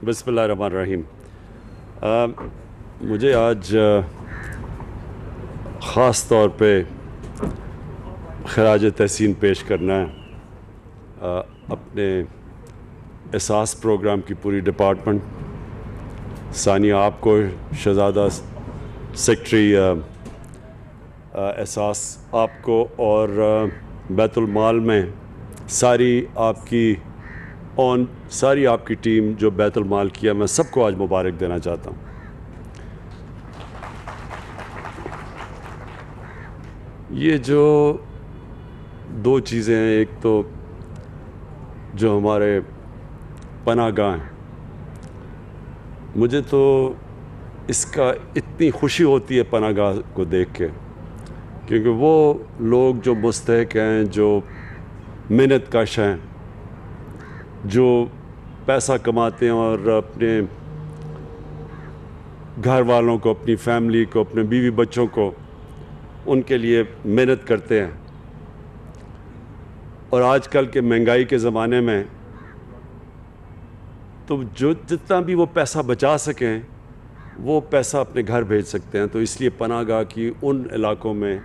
बिस्मिल्लाहिर्रहमानिर्रहीम। मुझे आज ख़ास तौर पे खराज तहसीन पेश करना है अपने एहसास प्रोग्राम की पूरी डिपार्टमेंट, सानिया आपको, शहज़ादा सेक्रेटरी एहसास आपको, और बैतुल माल में सारी आपकी टीम जो बैतुल माल किया, मैं सबको आज मुबारक देना चाहता हूँ। ये जो दो चीज़ें हैं, एक तो जो हमारे पनाहगाह हैं, मुझे तो इसका इतनी खुशी होती है पनाहगाह को देख के, क्योंकि वो लोग जो मुस्तहिक हैं, जो मेहनत कश हैं, जो पैसा कमाते हैं और अपने घर वालों को, अपनी फैमिली को, अपने बीवी बच्चों को, उनके लिए मेहनत करते हैं। और आजकल के महंगाई के ज़माने में तो जो जितना भी वो पैसा बचा सकें, वो पैसा अपने घर भेज सकते हैं। तो इसलिए पनाहगाह की उन इलाकों में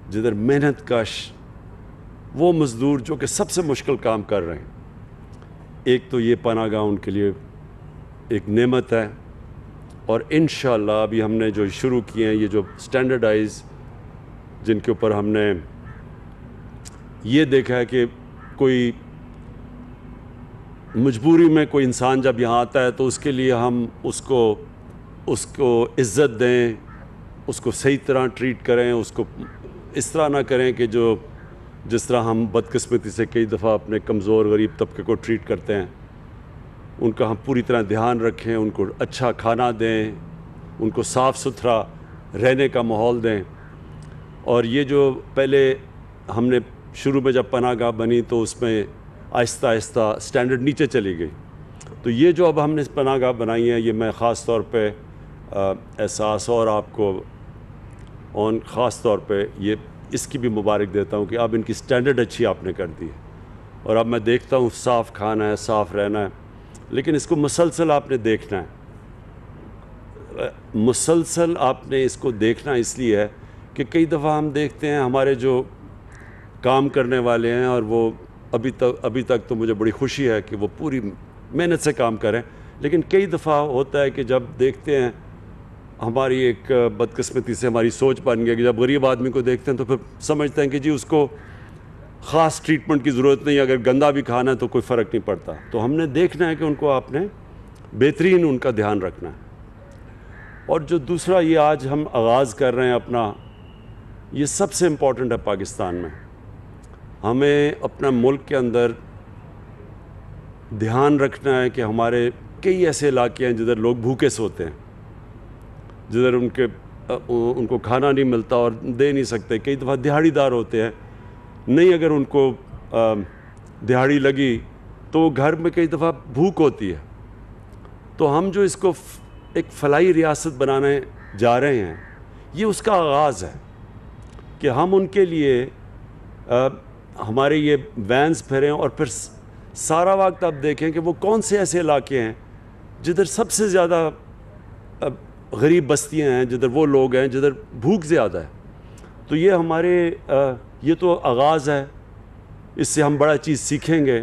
जिधर मेहनत कश वो मज़दूर जो कि सबसे मुश्किल काम कर रहे हैं, एक तो ये पनाहगाह उनके लिए एक नेमत है। और इंशाअल्लाह अभी हमने जो शुरू किए हैं, ये जो स्टैंडर्डाइज, जिनके ऊपर हमने ये देखा है कि कोई मजबूरी में कोई इंसान जब यहाँ आता है तो उसके लिए हम उसको इज़्ज़त दें, उसको सही तरह ट्रीट करें, उसको इस तरह ना करें कि जिस तरह हम बदकिस्मती से कई दफ़ा अपने कमज़ोर गरीब तबके को ट्रीट करते हैं। उनका हम पूरी तरह ध्यान रखें, उनको अच्छा खाना दें, उनको साफ़ सुथरा रहने का माहौल दें। और ये जो पहले हमने शुरू में जब पनाहगाह बनी तो उसमें आहिस्ता आहिस्ता स्टैंडर्ड नीचे चली गई। तो ये जो अब हमने पनाहगाह बनाई है, ये मैं ख़ास तौर पे एहसास और आपको ख़ास तौर पे ये इसकी भी मुबारक देता हूँ कि अब इनकी स्टैंडर्ड अच्छी आपने कर दी है। और अब मैं देखता हूँ साफ़ खाना है, साफ़ रहना है, लेकिन इसको मुसलसल आपने देखना है। मुसलसल आपने इसको देखना इसलिए है कि कई दफ़ा हम देखते हैं हमारे जो काम करने वाले हैं, और वो अभी तक तो मुझे बड़ी खुशी है कि वो पूरी मेहनत से काम करें, लेकिन कई दफ़ा होता है कि जब देखते हैं, हमारी एक बदकिस्मती से हमारी सोच बन गई कि जब गरीब आदमी को देखते हैं तो फिर समझते हैं कि जी उसको ख़ास ट्रीटमेंट की ज़रूरत नहीं, अगर गंदा भी खाना है तो कोई फ़र्क नहीं पड़ता। तो हमने देखना है कि उनको आपने बेहतरीन उनका ध्यान रखना है। और जो दूसरा ये आज हम आगाज़ कर रहे हैं अपना, ये सबसे इम्पॉर्टेंट है पाकिस्तान में। हमें अपना मुल्क के अंदर ध्यान रखना है कि हमारे कई ऐसे इलाके हैं जिधर लोग भूखे सोते हैं, जिधर उनको खाना नहीं मिलता और दे नहीं सकते। कई दफ़ा दिहाड़ीदार होते हैं, नहीं अगर उनको दिहाड़ी लगी तो घर में कई दफ़ा भूख होती है। तो हम जो इसको एक फलाही रियासत बनाने जा रहे हैं, ये उसका आगाज़ है कि हम उनके लिए हमारे ये वैन्स फिरें, और फिर सारा वक्त आप देखें कि वो कौन से ऐसे इलाके हैं जिधर सबसे ज़्यादा गरीब बस्तियां हैं, जिधर वो लोग हैं जिधर भूख ज़्यादा है। तो ये हमारे ये तो आगाज़ है, इससे हम बड़ा चीज़ सीखेंगे,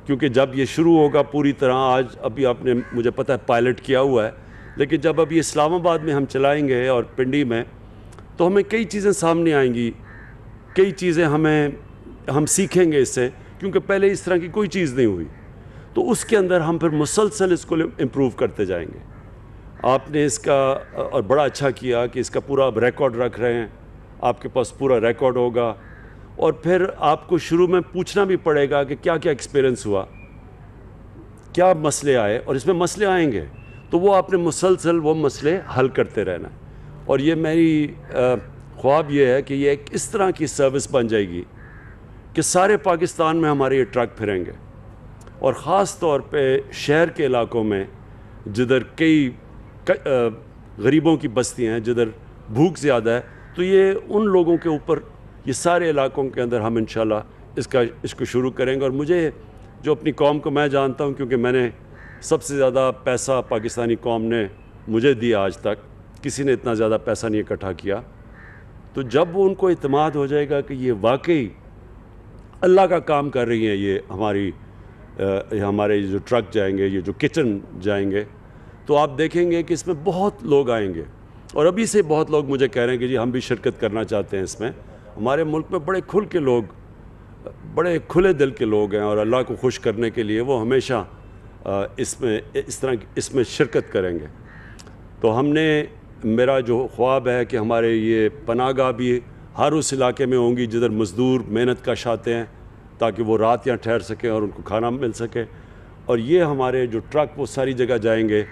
क्योंकि जब ये शुरू होगा पूरी तरह, आज अभी आपने मुझे पता है पायलट किया हुआ है, लेकिन जब अभी इस्लामाबाद में हम चलाएंगे और पिंडी में, तो हमें कई चीज़ें सामने आएंगी, कई चीज़ें हम सीखेंगे इससे, क्योंकि पहले इस तरह की कोई चीज़ नहीं हुई। तो उसके अंदर हम फिर मुसलसल इसको इम्प्रूव करते जाएंगे। आपने इसका और बड़ा अच्छा किया कि इसका पूरा अब रिकॉर्ड रख रहे हैं, आपके पास पूरा रिकॉर्ड होगा। और फिर आपको शुरू में पूछना भी पड़ेगा कि क्या क्या एक्सपीरियंस हुआ, क्या मसले आए, और इसमें मसले आएंगे तो वो आपने मुसलसल वो मसले हल करते रहना। और ये मेरी ख्वाब ये है कि ये एक इस तरह की सर्विस बन जाएगी कि सारे पाकिस्तान में हमारे ये ट्रक फिरेंगे, और ख़ास तौर पे शहर के इलाकों में जिधर कई गरीबों की बस्तियाँ हैं, जिधर भूख ज़्यादा है। तो ये उन लोगों के ऊपर, ये सारे इलाकों के अंदर हम इंशाल्लाह इसको शुरू करेंगे। और मुझे जो अपनी कौम को मैं जानता हूँ, क्योंकि मैंने सबसे ज़्यादा पैसा पाकिस्तानी कौम ने मुझे दिया, आज तक किसी ने इतना ज़्यादा पैसा नहीं इकट्ठा किया। तो जब वो उनको इत्मीनान हो जाएगा कि ये वाकई अल्लाह का काम कर रही हैं, ये हमारे जो ट्रक जाएंगे, ये जो किचन जाएंगे, तो आप देखेंगे कि इसमें बहुत लोग आएंगे। और अभी से बहुत लोग मुझे कह रहे हैं कि जी हम भी शिरकत करना चाहते हैं इसमें। हमारे मुल्क में बड़े खुल के लोग, बड़े खुले दिल के लोग हैं और अल्लाह को खुश करने के लिए वो हमेशा इसमें शिरकत करेंगे। तो मेरा जो ख्वाब है कि हमारे ये पनाहगाह भी हर उस इलाके में होंगी जिधर मज़दूर मेहनत कश आते हैं, ताकि वो रात यहाँ ठहर सकें और उनको खाना मिल सके। और ये हमारे जो ट्रक वो सारी जगह जाएंगे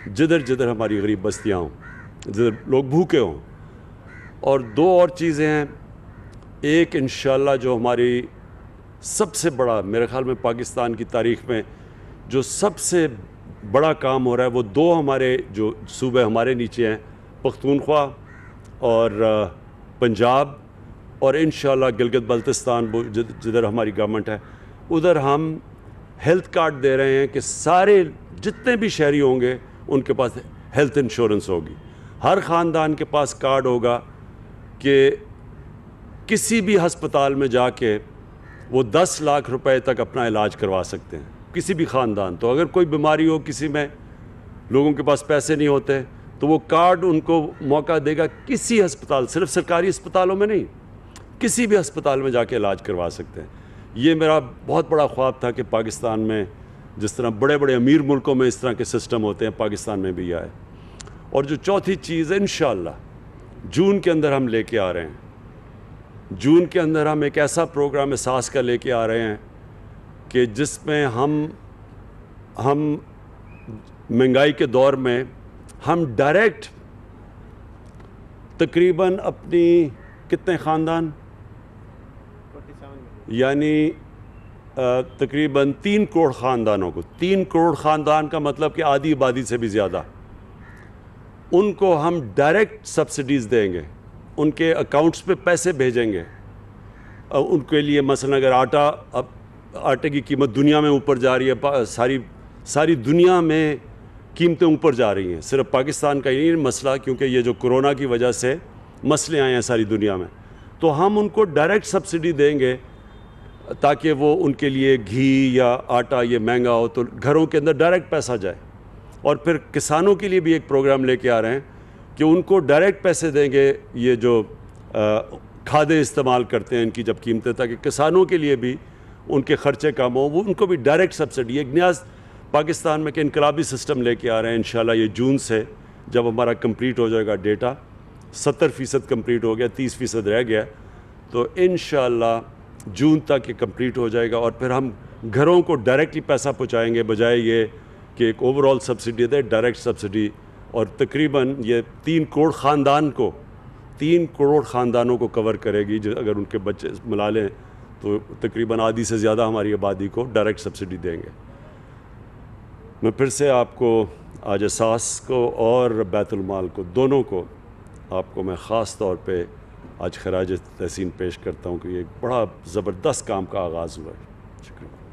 जिधर जिधर हमारी गरीब बस्तियाँ हों, जिधर लोग भूखे हों। और दो और चीज़ें हैं। एक इंशाअल्लाह जो हमारी सबसे बड़ा, मेरे ख़्याल में पाकिस्तान की तारीख़ में जो सबसे बड़ा काम हो रहा है, वो दो हमारे जो सूबे हमारे नीचे हैं, पख्तूनख्वा और पंजाब, और इंशाअल्लाह गिलगित बल्तिस्तान जिधर हमारी गवर्नमेंट है, उधर हम हेल्थ कार्ड दे रहे हैं कि सारे जितने भी शहरी होंगे उनके पास हेल्थ इंश्योरेंस होगी। हर ख़ानदान के पास कार्ड होगा कि किसी भी हस्पताल में जाके वो 10 लाख रुपए तक अपना इलाज करवा सकते हैं, किसी भी ख़ानदान। तो अगर कोई बीमारी हो, किसी में लोगों के पास पैसे नहीं होते, तो वो कार्ड उनको मौका देगा किसी अस्पताल, सिर्फ सरकारी अस्पतालों में नहीं, किसी भी अस्पताल में जाके इलाज करवा सकते हैं। ये मेरा बहुत बड़ा ख्वाब था कि पाकिस्तान में जिस तरह बड़े बड़े अमीर मुल्कों में इस तरह के सिस्टम होते हैं, पाकिस्तान में भी आए। और जो चौथी चीज़ इंशाअल्लाह जून के अंदर हम लेके आ रहे हैं, जून के अंदर हम एक ऐसा प्रोग्राम एहसास का लेके आ रहे हैं कि जिसमें हम महंगाई के दौर में हम डायरेक्ट तकरीबन अपनी कितने ख़ानदान, यानी तकरीबन 3 करोड़ ख़ानदानों को, 3 करोड़ ख़ानदान का मतलब कि आधी आबादी से भी ज़्यादा, उनको हम डायरेक्ट सब्सिडीज़ देंगे, उनके अकाउंट्स पे पैसे भेजेंगे। उनके लिए मसलन अगर आटे की कीमत दुनिया में ऊपर जा रही है, सारी दुनिया में कीमतें ऊपर जा रही हैं, सिर्फ पाकिस्तान का ही नहीं मसला, क्योंकि ये जो कोरोना की वजह से मसले आए हैं सारी दुनिया में, तो हम उनको डायरेक्ट सब्सिडी देंगे ताकि वो उनके लिए घी या आटा ये महंगा हो तो घरों के अंदर डायरेक्ट पैसा जाए। और फिर किसानों के लिए भी एक प्रोग्राम लेके आ रहे हैं कि उनको डायरेक्ट पैसे देंगे, ये जो खादें इस्तेमाल करते हैं इनकी जब कीमतें, ताकि किसानों के लिए भी उनके ख़र्चे कम हो, वो उनको भी डायरेक्ट सब्सिडी। एक नया पाकिस्तान में के इनकलाबी सिस्टम लेके आ रहे हैं इंशाल्लाह। ये जून से जब हमारा कंप्लीट हो जाएगा डेटा, 70% कंप्लीट हो गया, 30% रह गया, तो इंशाल्लाह जून तक ये कंप्लीट हो जाएगा। और फिर हम घरों को डायरेक्टली पैसा पहुँचाएँगे, बजाय ये कि एक ओवरऑल सब्सिडी दे, डायरेक्ट सब्सिडी। और तकरीबन ये 3 करोड़ ख़ानदानों को कवर करेगी, जो अगर उनके बच्चे मिला लें तो तकरीबन आधी से ज़्यादा हमारी आबादी को डायरेक्ट सब्सिडी देंगे। मैं फिर से आपको आज एहसास को और बैतुल माल को, दोनों को आपको मैं ख़ास तौर पे आज खराज तहसीन पेश करता हूँ कि ये एक बड़ा ज़बरदस्त काम का आगाज़ हुआ है। शुक्रिया।